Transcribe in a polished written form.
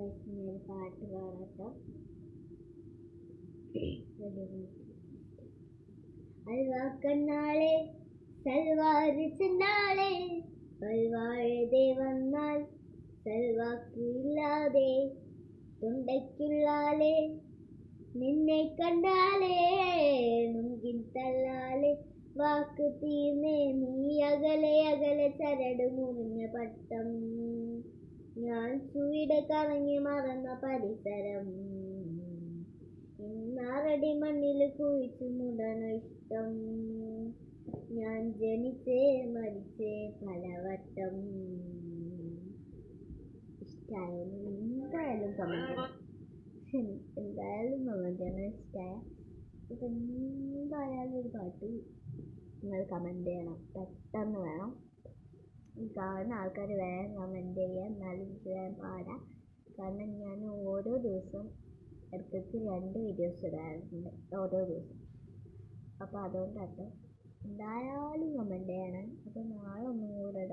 ഒരു പാട്ട് പാടാട്ടോ. അൽവാ കണ്ണാളെ സൽവാര് ചെന്നാളെ വൽവാഴതെ വന്നാൽ സൽവാക്ക് ഇല്ലാതെ തൊണ്ടയ്ക്കുള്ളാലെ നിന്നെ കണ്ടാലേ നുങ്കിൻ തള്ളാലെ വാക്ക് തീർന്നേ നീ അകലെ അകലെ ചരട് മുറിഞ്ഞ പട്ടം ഞാൻ ചുവിട കറങ്ങി മറന്ന പരിസരം ഇന്നാറടി മണ്ണിൽ കുഴിച്ചു മുടണ ഇഷ്ടം ഞാൻ ജനിച്ചേ മരിച്ചേ പലവട്ടം. ഇഷ്ടമായാലും എന്തായാലും കമന്റ് എന്തായാലും കമന്റ് ചെയ്യണം. ഇഷ്ടമായ എന്തായാലും ഒരു പാട്ട് നിങ്ങൾ കമന്റ് ചെയ്യണം, പെട്ടെന്ന് വേണം. ഈ കാണുന്ന ആൾക്കാർ വേഗം കമന്റ് ചെയ്യുക, എന്നാലും എനിക്ക് വേഗം പാടാം. കാരണം ഞാൻ ഓരോ ദിവസം ഇടയ്ക്ക് 2 വീഡിയോസ് ഇടാറുണ്ട് ഓരോ ദിവസം. അപ്പോൾ അതുകൊണ്ടാട്ടോ എന്തായാലും കമന്റ് ചെയ്യണം. അപ്പോൾ നാളെ ഒന്നും കൂടെ